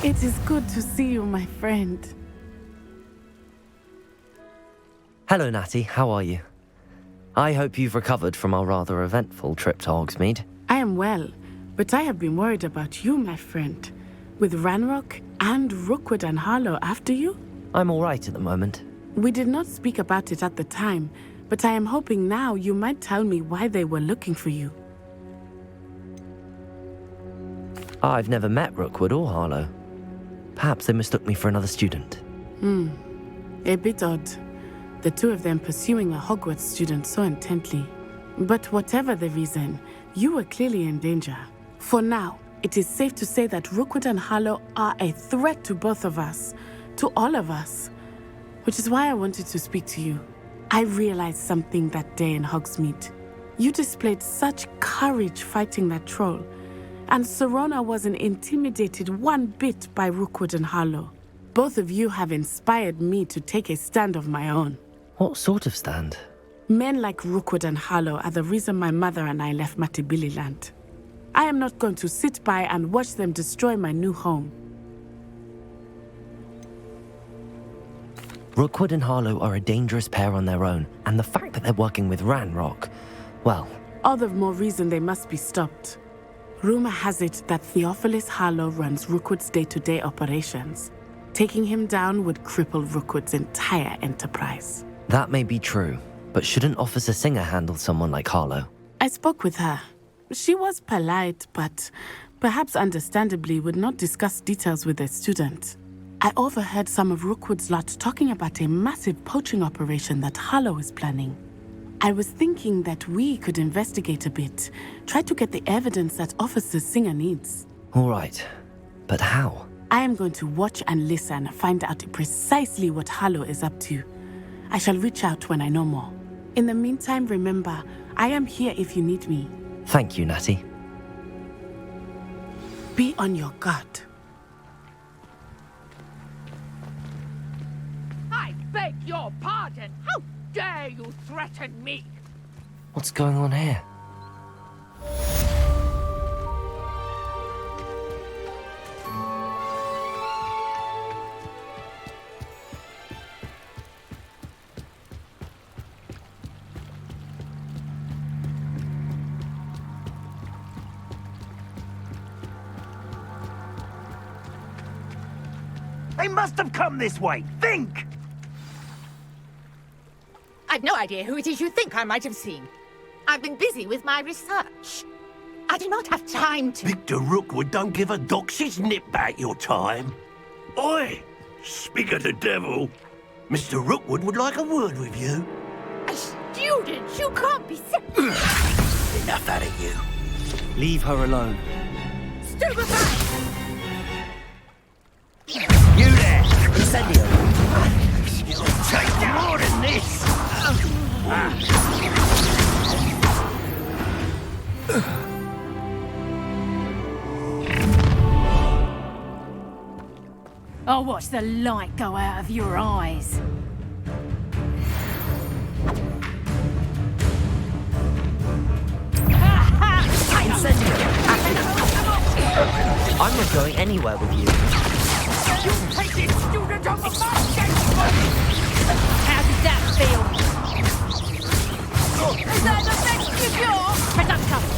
It is good to see you, my friend. Hello, Natty. How are you? I hope you've recovered from our rather eventful trip to Hogsmeade. I am well, but I have been worried about you, my friend. With Ranrock and Rookwood and Harlow after you? I'm all right at the moment. We did not speak about it at the time, but I am hoping now you might tell me why they were looking for you. I've never met Rookwood or Harlow. Perhaps they mistook me for another student. A bit odd. The two of them pursuing a Hogwarts student so intently. But whatever the reason, you were clearly in danger. For now, it is safe to say that Rookwood and Harlow are a threat to both of us, to all of us. Which is why I wanted to speak to you. I realized something that day in Hogsmeade. You displayed such courage fighting that troll, and Sirona wasn't intimidated one bit by Rookwood and Harlow. Both of you have inspired me to take a stand of my own. What sort of stand? Men like Rookwood and Harlow are the reason my mother and I left Matabeleland. I am not going to sit by and watch them destroy my new home. Rookwood and Harlow are a dangerous pair on their own, and the fact that they're working with Ranrock, well... All the more reason they must be stopped. Rumor has it that Theophilus Harlow runs Rookwood's day-to-day operations. Taking him down would cripple Rookwood's entire enterprise. That may be true, but shouldn't Officer Singer handle someone like Harlow? I spoke with her. She was polite, but perhaps understandably would not discuss details with a student. I overheard some of Rookwood's lot talking about a massive poaching operation that Harlow is planning. I was thinking that we could investigate a bit, try to get the evidence that Officer Singer needs. All right, but how? I am going to watch and listen, find out precisely what Harlow is up to. I shall reach out when I know more. In the meantime, remember, I am here if you need me. Thank you, Natty. Be on your guard. I beg your pardon! How dare you threaten me? What's going on here? They must have come this way. Think! I've no idea who it is you think I might have seen. I've been busy with my research. I do not have time to... Victor Rookwood don't give a doxy's nip back your time. Oi! Speak of the devil. Mr. Rookwood would like a word with you. A student? You can't be sick. Enough out of you. Leave her alone. Stupefy! You there! Incendio! You'll take more than this! I'll watch the light go out of your eyes. I'm not going anywhere with you. Take this student on the market! How does that feel? Is that the next cure? Press up, cover.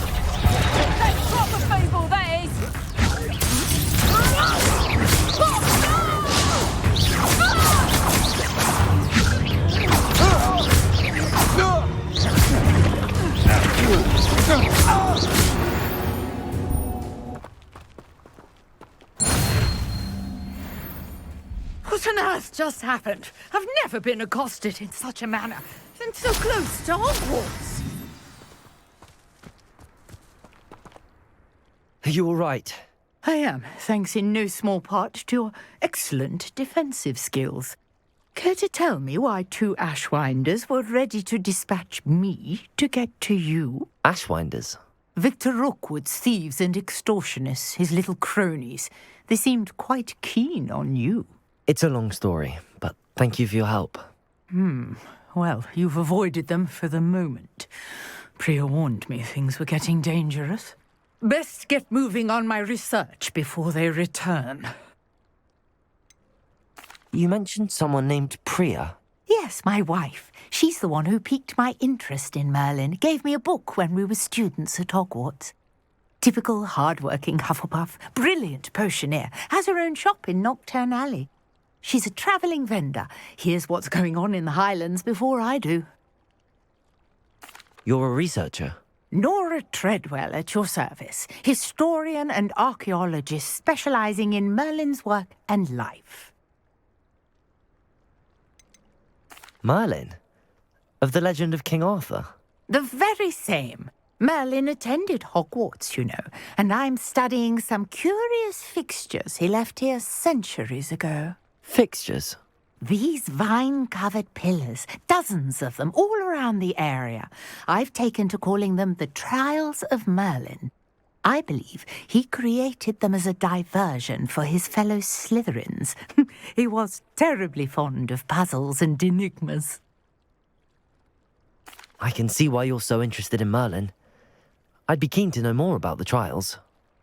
That's proper people, that is. What on earth just happened? I've never been accosted in such a manner. And so close to Hogwarts. Are you all right? I am, thanks in no small part to your excellent defensive skills. Care to tell me why two Ashwinders were ready to dispatch me to get to you? Ashwinders? Victor Rookwood's thieves and extortionists, his little cronies. They seemed quite keen on you. It's a long story, but thank you for your help. Well, you've avoided them for the moment. Priya warned me things were getting dangerous. Best get moving on my research before they return. You mentioned someone named Priya. Yes, my wife. She's the one who piqued my interest in Merlin. Gave me a book when we were students at Hogwarts. Typical hard-working Hufflepuff, brilliant potioneer, has her own shop in Knockturn Alley. She's a travelling vendor. Hears what's going on in the Highlands before I do. You're a researcher. Nora Treadwell at your service, historian and archaeologist specialising in Merlin's work and life. Merlin? Of the legend of King Arthur? The very same. Merlin attended Hogwarts, you know, and I'm studying some curious fixtures he left here centuries ago. Fixtures? These vine-covered pillars, dozens of them, all around the area. I've taken to calling them the Trials of Merlin. I believe he created them as a diversion for his fellow Slytherins. He was terribly fond of puzzles and enigmas. I can see why you're so interested in Merlin. I'd be keen to know more about the trials.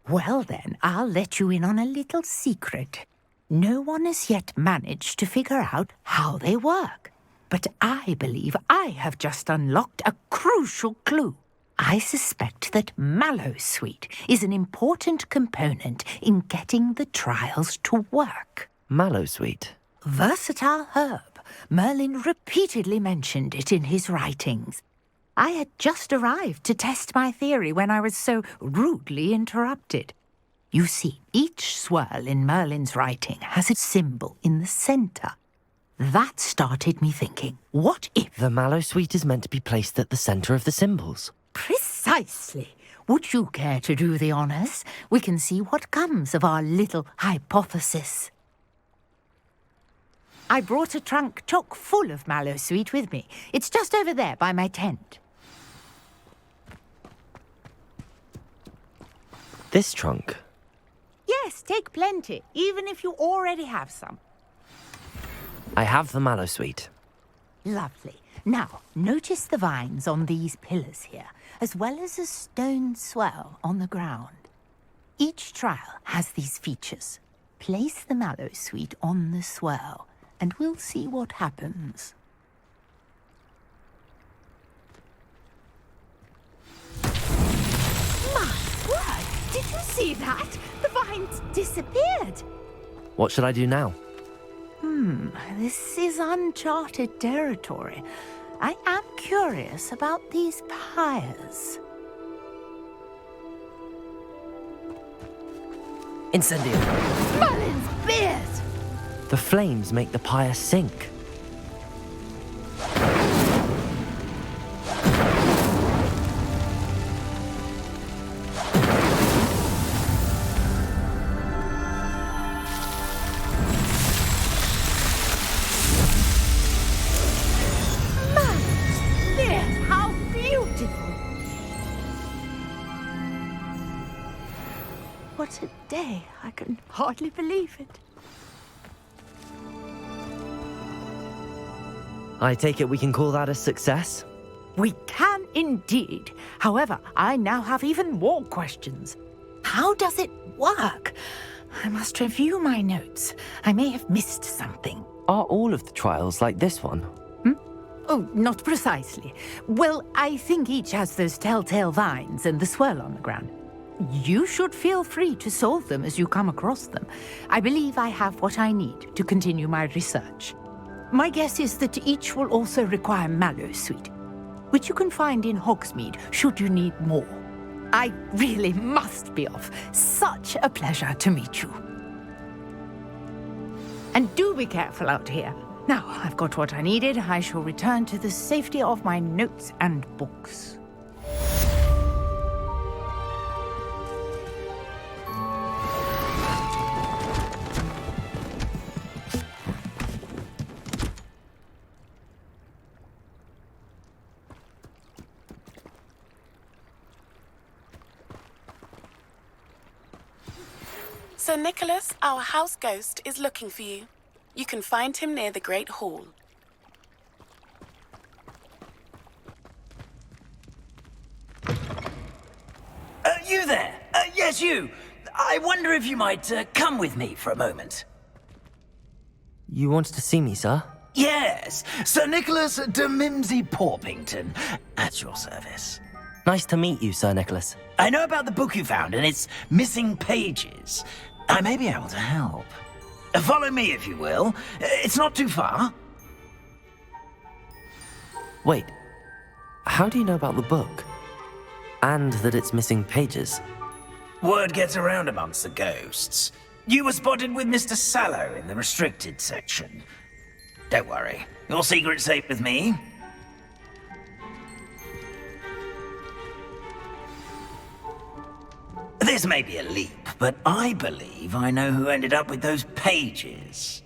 Well then, I'll let you in on a little secret. No one has yet managed to figure out how they work. But I believe I have just unlocked a crucial clue. I suspect that Mallowsweet is an important component in getting the trials to work. Mallowsweet? Versatile herb. Merlin repeatedly mentioned it in his writings. I had just arrived to test my theory when I was so rudely interrupted. You see, each swirl in Merlin's writing has a symbol in the centre. That started me thinking, what if... The Mallowsweet is meant to be placed at the centre of the symbols. Precisely. Would you care to do the honours? We can see what comes of our little hypothesis. I brought a trunk chock full of Mallowsweet with me. It's just over there by my tent. This trunk? Yes, take plenty, even if you already have some. I have the Mallowsweet. Lovely. Now, notice the vines on these pillars here, as well as a stone swell on the ground. Each trial has these features. Place the Mallowsweet on the swell, and we'll see what happens. My word! Did you see that? The vines disappeared. What should I do now? This is uncharted territory. I am curious about these pyres. Incendio! Merlin's beard! The flames make the pyre sink. What a day. I can hardly believe it. I take it we can call that a success? We can indeed. However, I now have even more questions. How does it work? I must review my notes. I may have missed something. Are all of the trials like this one? Oh, not precisely. Well, I think each has those telltale vines and the swirl on the ground. You should feel free to solve them as you come across them. I believe I have what I need to continue my research. My guess is that each will also require Mallowsweet, which you can find in Hogsmeade should you need more. I really must be off. Such a pleasure to meet you. And do be careful out here. Now I've got what I needed, I shall return to the safety of my notes and books. Sir Nicholas, our house ghost, is looking for you. You can find him near the Great Hall. You there? Yes, you. I wonder if you might come with me for a moment. You wanted to see me, sir? Yes, Sir Nicholas de Mimsy Porpington, at your service. Nice to meet you, Sir Nicholas. I know about the book you found and its missing pages. I may be able to help. Follow me, if you will. It's not too far. Wait, how do you know about the book? And that it's missing pages? Word gets around amongst the ghosts. You were spotted with Mr. Sallow in the restricted section. Don't worry, your secret's safe with me. This may be a leap, but I believe I know who ended up with those pages.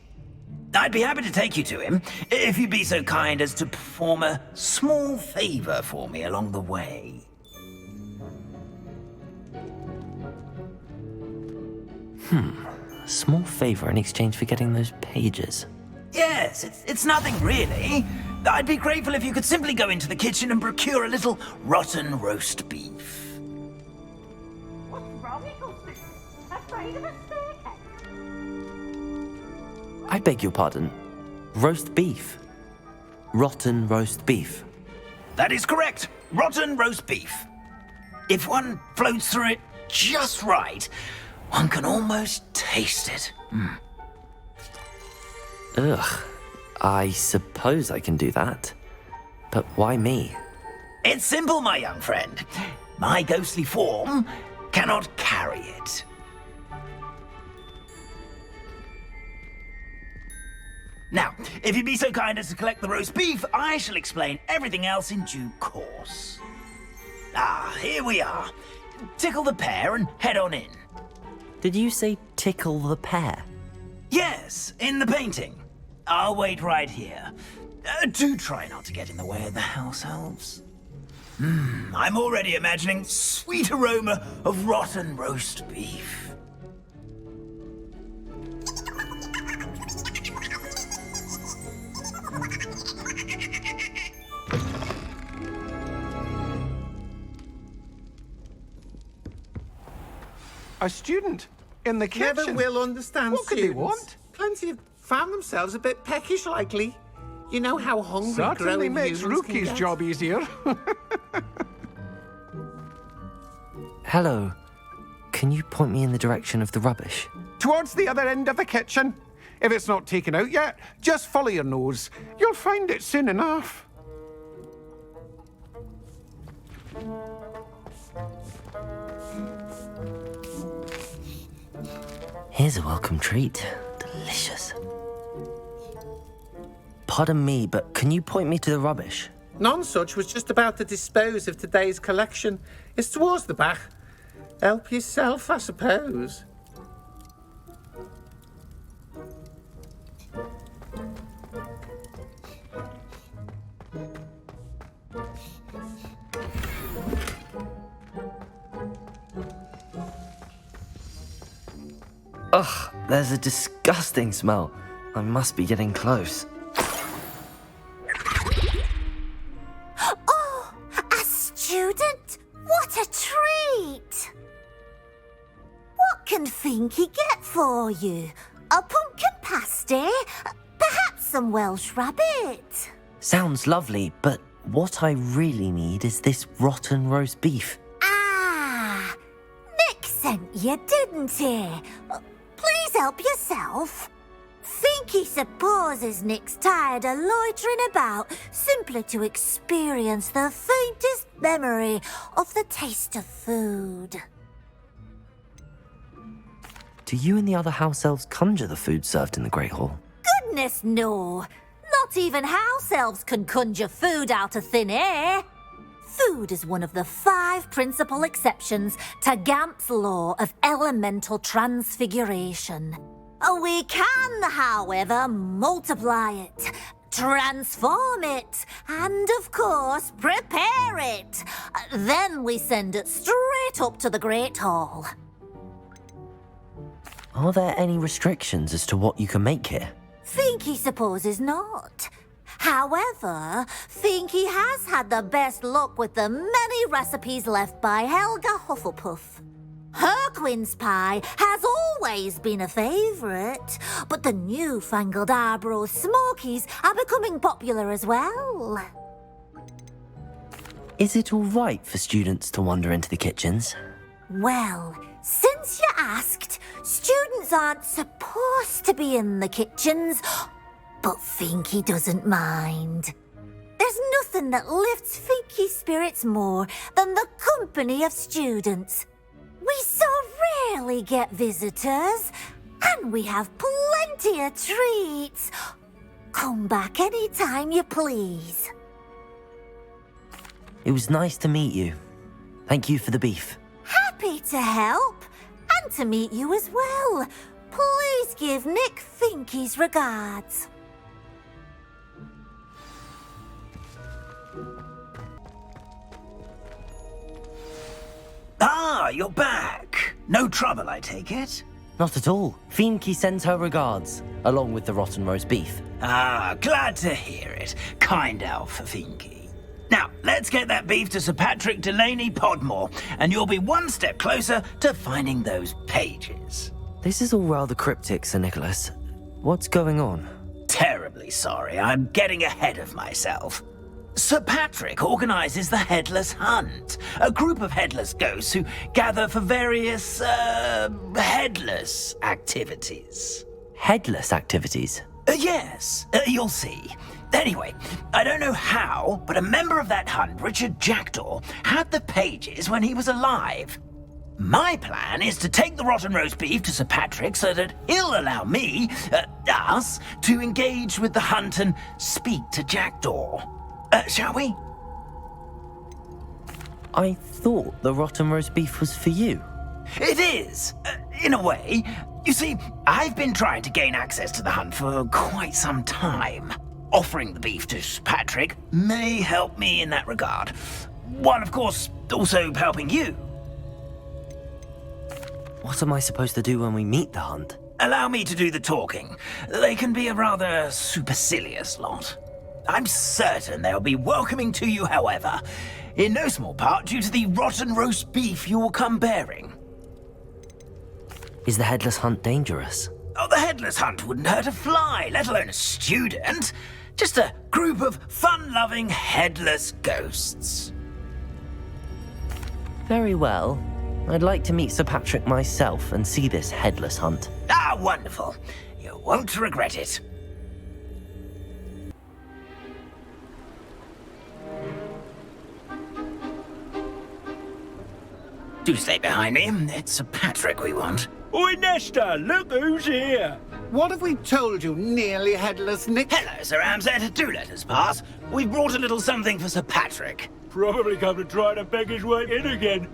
I'd be happy to take you to him, if you'd be so kind as to perform a small favor for me along the way. A small favor in exchange for getting those pages. Yes, it's nothing really. I'd be grateful if you could simply go into the kitchen and procure a little rotten roast beef. What's wrong, Eaglesby? Afraid of a staircase? I beg your pardon. Roast beef. Rotten roast beef. That is correct. Rotten roast beef. If one floats through it just right, one can almost taste it. Ugh. I suppose I can do that. But why me? It's simple, my young friend. My ghostly form cannot carry it. Now, if you'd be so kind as to collect the roast beef, I shall explain everything else in due course. Ah, here we are. Tickle the pear and head on in. Did you say tickle the pear? Yes, in the painting. I'll wait right here. Do try not to get in the way of the house elves. I'm already imagining sweet aroma of rotten roast beef. A student in the kitchen. Never will understand What could they students. want? Plenty have found themselves a bit peckish, likely. You know how hungry Certainly growing makes humans can Rookie's get. job easier. Hello. Can you point me in the direction of the rubbish? Towards the other end of the kitchen. If it's not taken out yet, just follow your nose. You'll find it soon enough. Here's a welcome treat. Delicious. Pardon me, but can you point me to the rubbish? Nonsuch was just about to dispose of today's collection. It's towards the back. Help yourself, I suppose. Ugh, there's a disgusting smell. I must be getting close. Oh, a student? What a treat! What can Finky get for you? A pumpkin pasty? Perhaps some Welsh rabbit? Sounds lovely, but what I really need is this rotten roast beef. Ah, Nick sent you, didn't he? Please help yourself. Finky supposes Nick's tired of loitering about simply to experience the faintest memory of the taste of food. Do you and the other house elves conjure the food served in the Great Hall? Goodness, no. Not even house elves can conjure food out of thin air. Food is one of the 5 principal exceptions to Gamp's law of elemental transfiguration. We can, however, multiply it, transform it, and, of course, prepare it. Then we send it straight up to the Great Hall. Are there any restrictions as to what you can make here? Finky supposes not. However, Finky has had the best luck with the many recipes left by Helga Hufflepuff. Herquin's pie has always been a favourite, but the newfangled Arborough Smokies are becoming popular as well. Is it all right for students to wander into the kitchens? Well, since you asked, students aren't supposed to be in the kitchens, but Finky doesn't mind. There's nothing that lifts Finky's spirits more than the company of students. We so rarely get visitors, and we have plenty of treats. Come back any time you please. It was nice to meet you. Thank you for the beef. Happy to help, and to meet you as well. Please give Nick Finky's regards. Ah, you're back. No trouble, I take it? Not at all. Finky sends her regards, along with the rotten roast beef. Ah, glad to hear it. Kind elf for Finky. Now, let's get that beef to Sir Patrick Delaney Podmore, and you'll be one step closer to finding those pages. This is all rather cryptic, Sir Nicholas. What's going on? Terribly sorry, I'm getting ahead of myself. Sir Patrick organises the Headless Hunt, a group of headless ghosts who gather for various, headless activities. Headless activities? Yes, you'll see. Anyway, I don't know how, but a member of that hunt, Richard Jackdaw, had the pages when he was alive. My plan is to take the rotten roast beef to Sir Patrick so that he'll allow me, us, to engage with the hunt and speak to Jackdaw. Shall we? I thought the rotten roast beef was for you. It is, in a way. You see, I've been trying to gain access to the hunt for quite some time. Offering the beef to Sir Patrick may help me in that regard. While, of course, also helping you. What am I supposed to do when we meet the hunt? Allow me to do the talking. They can be a rather supercilious lot. I'm certain they'll be welcoming to you, however, in no small part due to the rotten roast beef you will come bearing. Is the headless hunt dangerous? Oh, the headless hunt wouldn't hurt a fly, let alone a student. Just a group of fun-loving headless ghosts. Very well. I'd like to meet Sir Patrick myself and see this headless hunt. Ah, wonderful. You won't regret it. Do stay behind me. It's Sir Patrick we want. Oi, Nesta, look who's here. What have we told you, nearly headless Nick? Hello, Sir Ramsed. Do let us pass. We've brought a little something for Sir Patrick. Probably come to try to beg his way in again.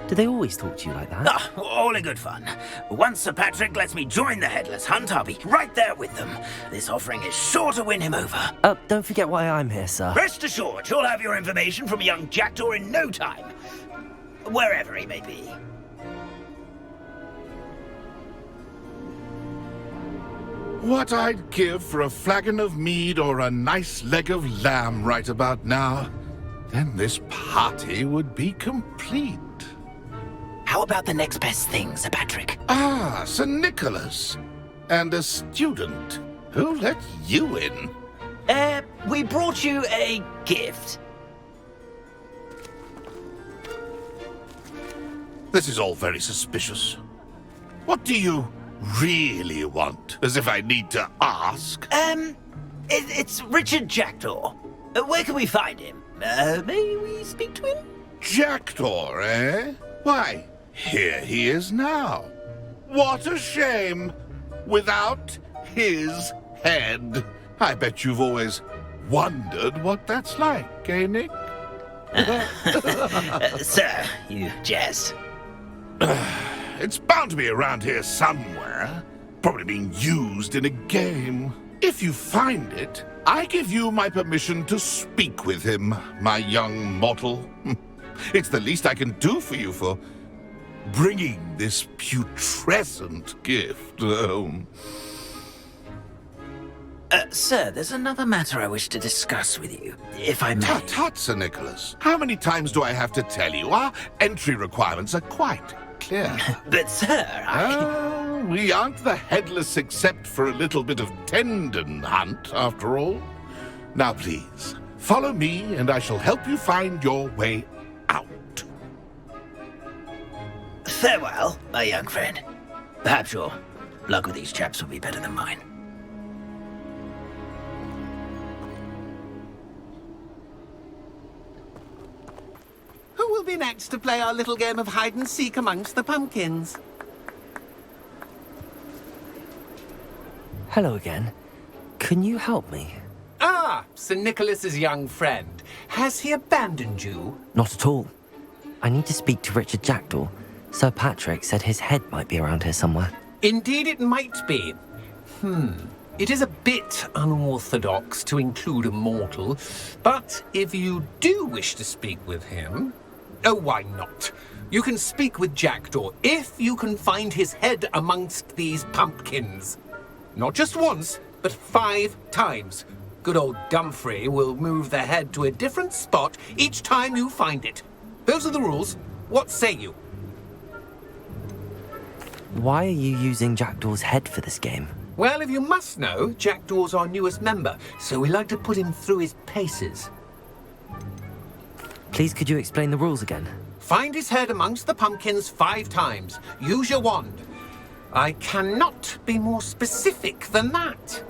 Do they always talk to you like that? Ah, all in good fun. Once Sir Patrick lets me join the Headless Hunt, I'll be right there with them. This offering is sure to win him over. Don't forget why I'm here, sir. Rest assured, you'll have your information from young Jackdaw in no time. Wherever he may be. What I'd give for a flagon of mead or a nice leg of lamb right about now. Then this party would be complete. How about the next best thing, Sir Patrick? Ah, Sir Nicholas. And a student. Who let you in? We brought you a gift. This is all very suspicious. What do you really want? As if I need to ask. It's Richard Jackdaw. Where can we find him? May we speak to him? Jackdaw, eh? Why, here he is now. What a shame. Without his head. I bet you've always wondered what that's like, eh, Nick? Sir, you jest. It's bound to be around here somewhere. Probably being used in a game. If you find it, I give you my permission to speak with him, my young mortal. It's the least I can do for you for bringing this putrescent gift home. Sir, there's another matter I wish to discuss with you, if I may. Tut, tut, Sir Nicholas. How many times do I have to tell you? Our entry requirements are quite clear. But, sir, we aren't the headless except for a little bit of tendon hunt, after all. Now, please, follow me, and I shall help you find your way out. Farewell, my young friend. Perhaps your luck with these chaps will be better than mine. Who will be next to play our little game of hide-and-seek amongst the pumpkins? Hello again. Can you help me? Ah, Sir Nicholas's young friend. Has he abandoned you? Not at all. I need to speak to Richard Jackdaw. Sir Patrick said his head might be around here somewhere. Indeed it might be. It is a bit unorthodox to include a mortal, but if you do wish to speak with him... Oh, why not? You can speak with Jackdaw if you can find his head amongst these pumpkins. Not just once, but 5 times. Good old Dumfrey will move the head to a different spot each time you find it. Those are the rules. What say you? Why are you using Jackdaw's head for this game? Well, if you must know, Jackdaw's our newest member, so we like to put him through his paces. Please, could you explain the rules again? Find his head amongst the pumpkins 5 times. Use your wand. I cannot be more specific than that.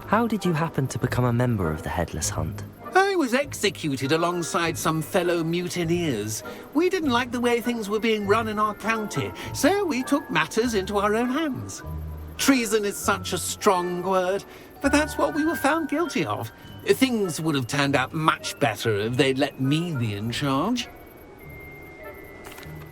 How did you happen to become a member of the Headless Hunt? I was executed alongside some fellow mutineers. We didn't like the way things were being run in our county, so we took matters into our own hands. Treason is such a strong word, but that's what we were found guilty of. Things would have turned out much better if they'd let me be in charge.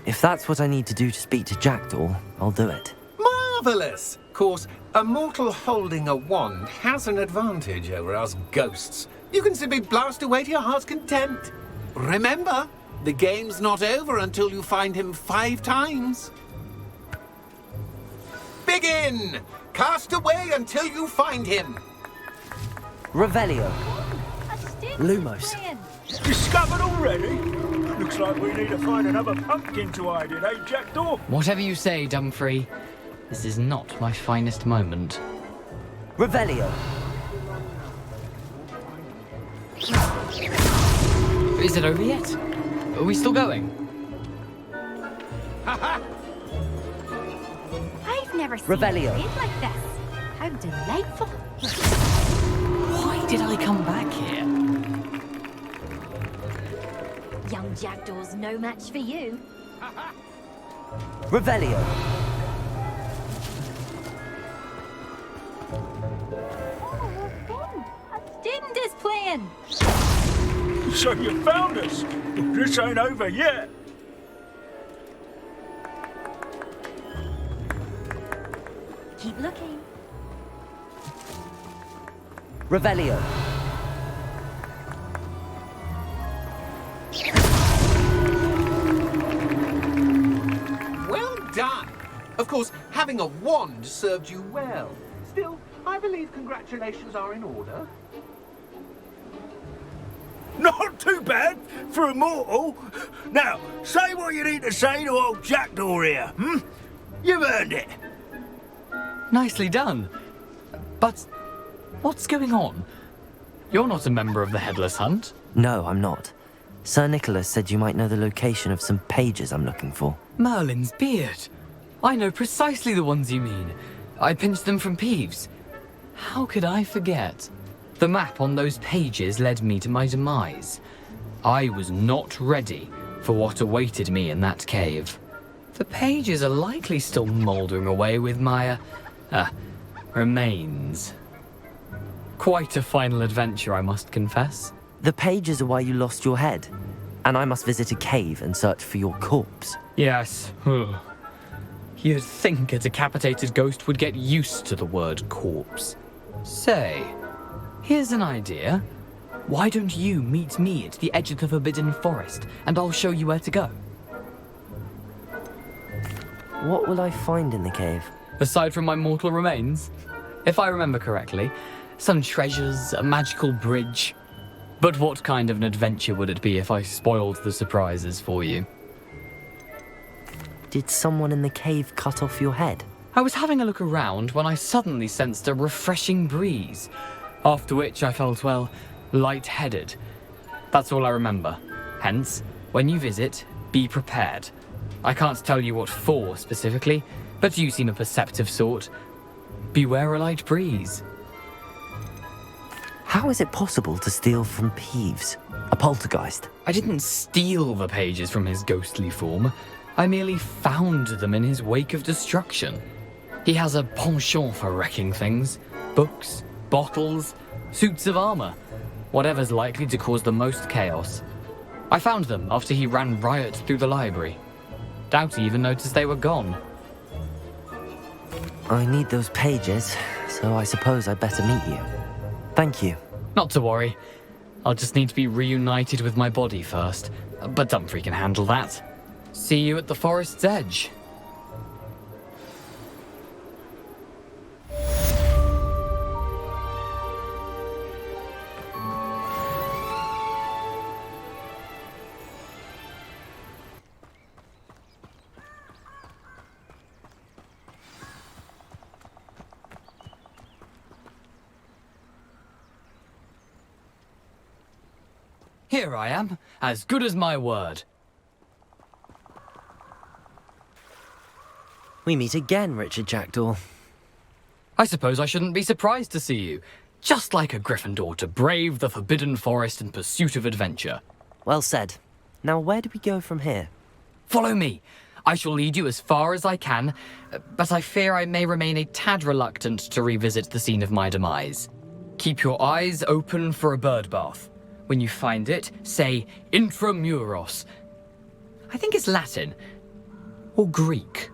If that's what I need to do to speak to Jackdaw, I'll do it. Marvellous! Of course, a mortal holding a wand has an advantage over us ghosts. You can simply blast away to your heart's content. Remember, the game's not over until you find him 5 times. Begin! Cast away until you find him. Revelio. Lumos. Discovered already? Looks like we need to find another pumpkin to hide in, eh, Jackdaw? Whatever you say, Dumfrey. This is not my finest moment. Revelio. Is it over yet? Are we still going? I've never seen Revelio. a kid like this. How delightful. Why did I come back here? Young Jackdaw's no match for you. Revelio. Oh, fun. A student is playing. So you found us. This ain't over yet. Keep looking. Revelio. Well done. Of course, having a wand served you well. Still, I believe congratulations are in order. Not too bad for a mortal. Now, say what you need to say to old Jackdaw here, You've earned it. Nicely done. But what's going on? You're not a member of the Headless Hunt. No, I'm not. Sir Nicholas said you might know the location of some pages I'm looking for. Merlin's beard. I know precisely the ones you mean. I pinched them from Peeves. How could I forget? The map on those pages led me to my demise. I was not ready for what awaited me in that cave. The pages are likely still mouldering away with my, remains. Quite a final adventure, I must confess. The pages are why you lost your head, and I must visit a cave and search for your corpse. Yes. You'd think a decapitated ghost would get used to the word corpse. Say, here's an idea. Why don't you meet me at the edge of the Forbidden Forest, and I'll show you where to go? What will I find in the cave? Aside from my mortal remains, If I remember correctly, some treasures, a magical bridge. But what kind of an adventure would it be if I spoiled the surprises for you? Did someone in the cave cut off your head? I was having a look around when I suddenly sensed a refreshing breeze, after which I felt, well, lightheaded. That's all I remember. Hence, when you visit, be prepared. I can't tell you what for specifically, but you seem a perceptive sort. Beware a light breeze. How is it possible to steal from Peeves, a poltergeist? I didn't steal the pages from his ghostly form. I merely found them in his wake of destruction. He has a penchant for wrecking things. Books, bottles, suits of armor. Whatever's likely to cause the most chaos. I found them after he ran riot through the library. Doubt he even noticed they were gone. I need those pages, so I suppose I'd better meet you. Thank you. Not to worry. I'll just need to be reunited with my body first. But Dumfries can handle that. See you at the forest's edge. Here I am, as good as my word. We meet again, Richard Jackdaw. I suppose I shouldn't be surprised to see you. Just like a Gryffindor to brave the Forbidden Forest in pursuit of adventure. Well said. Now where do we go from here? Follow me. I shall lead you as far as I can, but I fear I may remain a tad reluctant to revisit the scene of my demise. Keep your eyes open for a bird bath. When you find it, say Intramuros. I think it's Latin. Or Greek.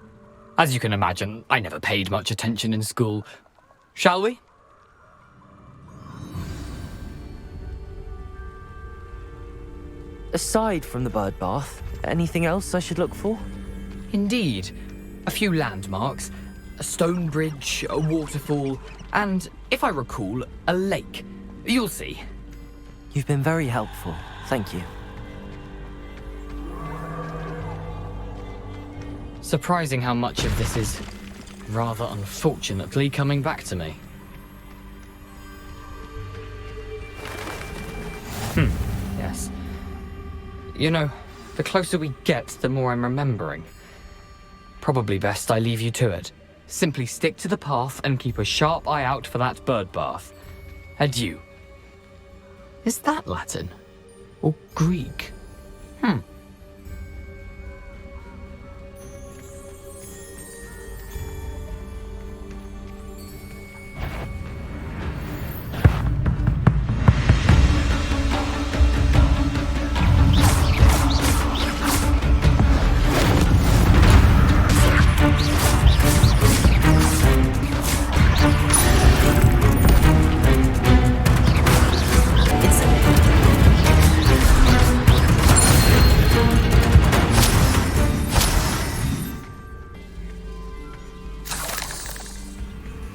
As you can imagine, I never paid much attention in school. Shall we? Aside from the bird bath, anything else I should look for? Indeed. A few landmarks, a stone bridge, a waterfall, and, if I recall, a lake. You'll see. You've been very helpful. Thank you. Surprising how much of this is, rather unfortunately, coming back to me. Yes. You know, the closer we get, the more I'm remembering. Probably best I leave you to it. Simply stick to the path and keep a sharp eye out for that bird bath. Adieu. Is that Latin? Or Greek?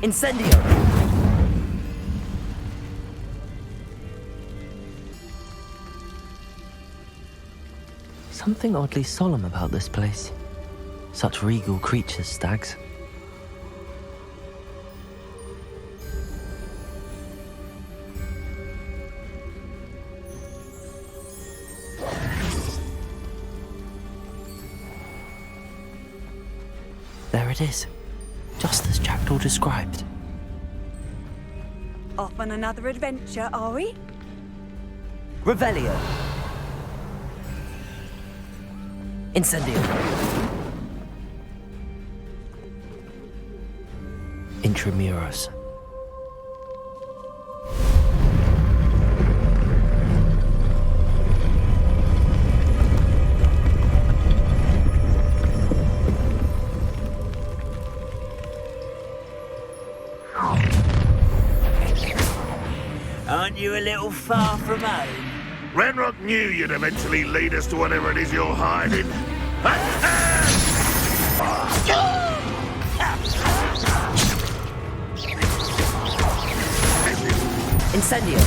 Incendio! Something oddly solemn about this place. Such regal creatures, stags. There it is. Just as Jackdaw described. Off on another adventure, are we? Revelio. Incendio. Intramuros. Aren't you a little far from home? Ranrock knew you'd eventually lead us to whatever it is you're hiding. Incendio!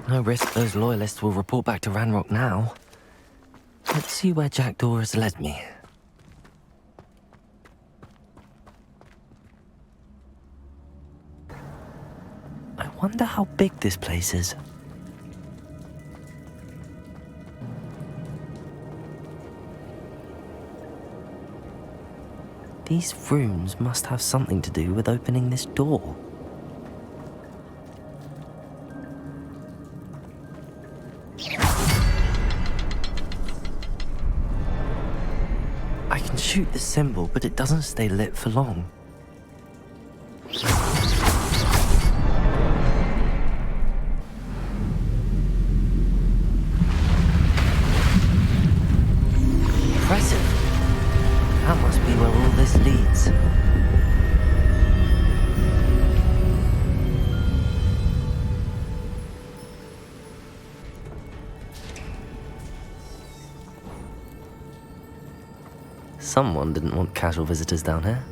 No risk those loyalists will report back to Ranrock now. Let's see where Jackdaw has led me. I wonder how big this place is. These runes must have something to do with opening this door. I can shoot the symbol, but it doesn't stay lit for long. Impressive. That must be where all this leads. Someone didn't want casual visitors down here.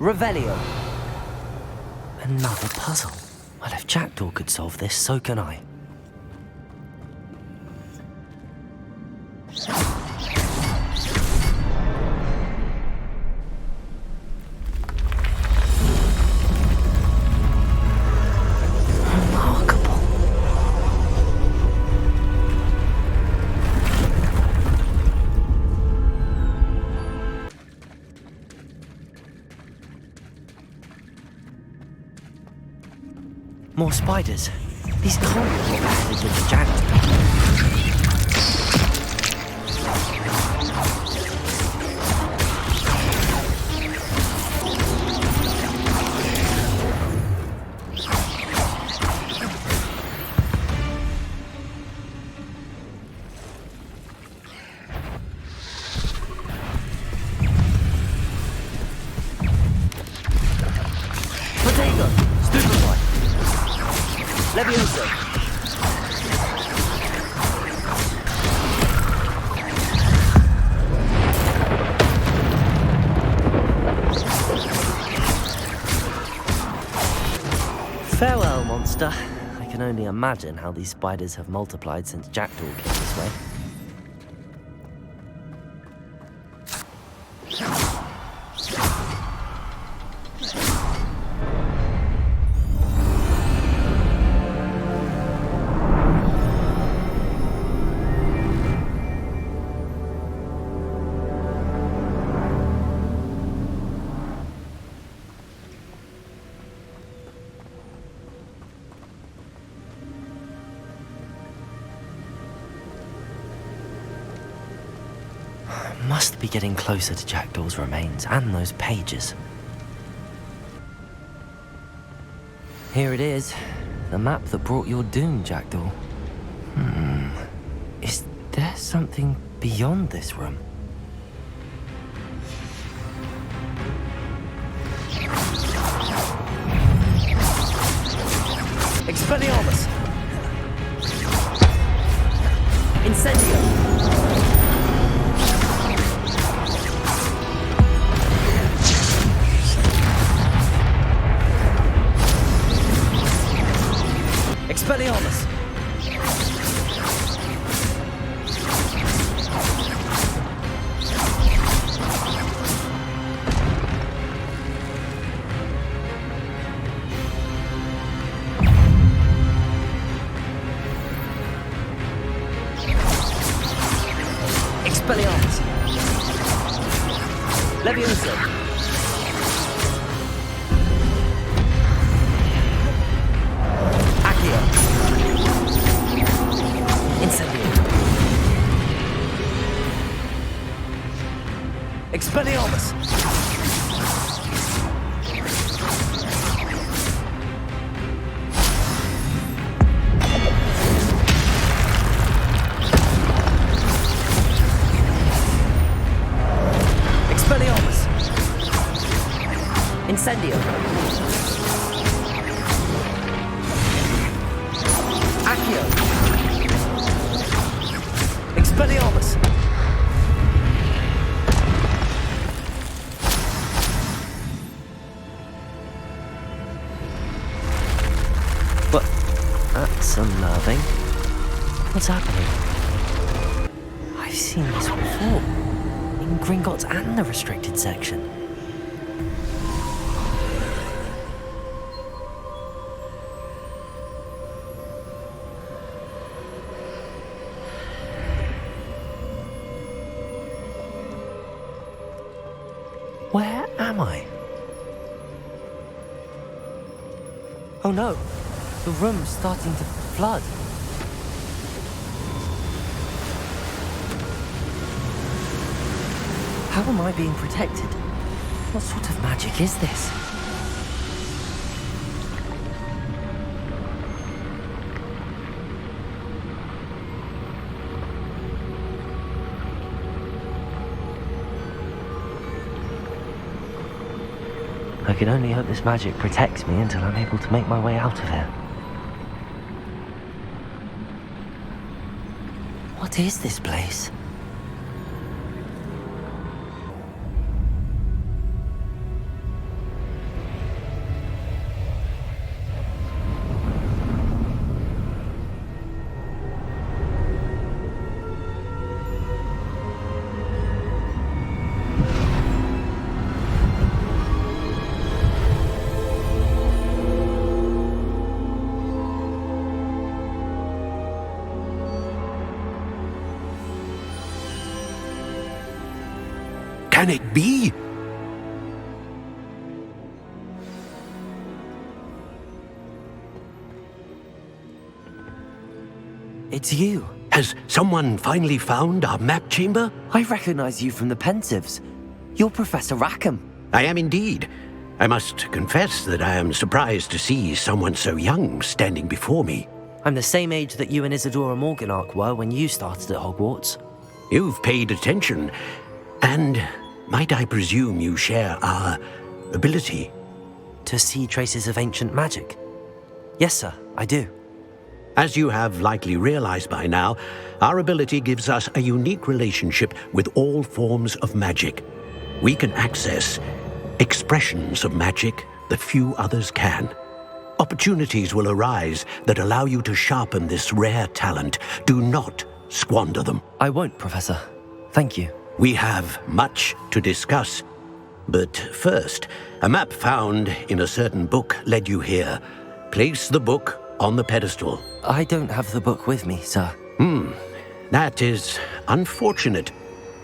Revelio. Another puzzle. Well, if Jackdaw could solve this, so can I. More spiders. These can't be what happened with the Jackdaw. Potato! Stupefy! Levioso! Farewell, monster. I can only imagine how these spiders have multiplied since Jackdaw came this way. Must be getting closer to Jackdaw's remains and those pages. Here it is, the map that brought your doom, Jackdaw. Is there something beyond this room? Expelliarmus! Incendio! Expelliarmus! Expelliarmus! Levioso! Expelliarmus! Expelliarmus! Incendio! Accio! Expelliarmus! That's unnerving. What's happening? I've seen this before. In Gringotts and the restricted section. Where am I? Oh no, the room's starting to flood. How am I being protected? What sort of magic is this? I can only hope this magic protects me until I'm able to make my way out of here. What is this place? Can it be? It's you. Has someone finally found our map chamber? I recognize you from the Pensives. You're Professor Rackham. I am indeed. I must confess that I am surprised to see someone so young standing before me. I'm the same age that you and Isadora Morganach were when you started at Hogwarts. You've paid attention, and might I presume you share our ability? To see traces of ancient magic? Yes, sir, I do. As you have likely realized by now, our ability gives us a unique relationship with all forms of magic. We can access expressions of magic that few others can. Opportunities will arise that allow you to sharpen this rare talent. Do not squander them. I won't, Professor. Thank you. We have much to discuss. But first, a map found in a certain book led you here. Place the book on the pedestal. I don't have the book with me, sir. That is unfortunate.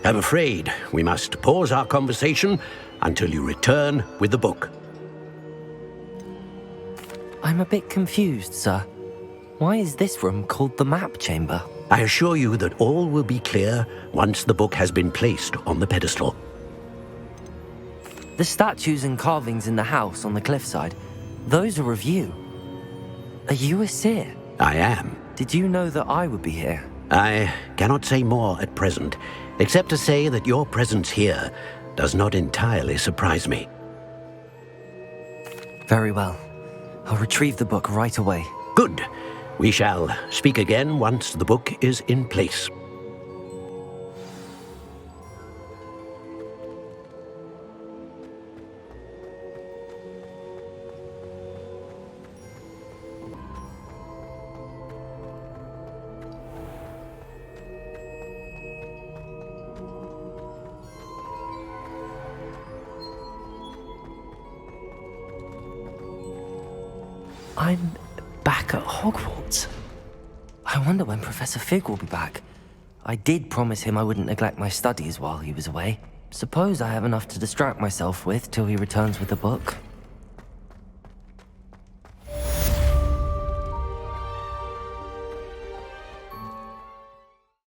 I'm afraid we must pause our conversation until you return with the book. I'm a bit confused, sir. Why is this room called the map chamber? I assure you that all will be clear once the book has been placed on the pedestal. The statues and carvings in the house on the cliffside, those are of you. Are you a seer? I am. Did you know that I would be here? I cannot say more at present, except to say that your presence here does not entirely surprise me. Very well. I'll retrieve the book right away. Good. We shall speak again once the book is in place. I'm back at Hogwarts. I wonder when Professor Fig will be back. I did promise him I wouldn't neglect my studies while he was away. Suppose I have enough to distract myself with till he returns with the book.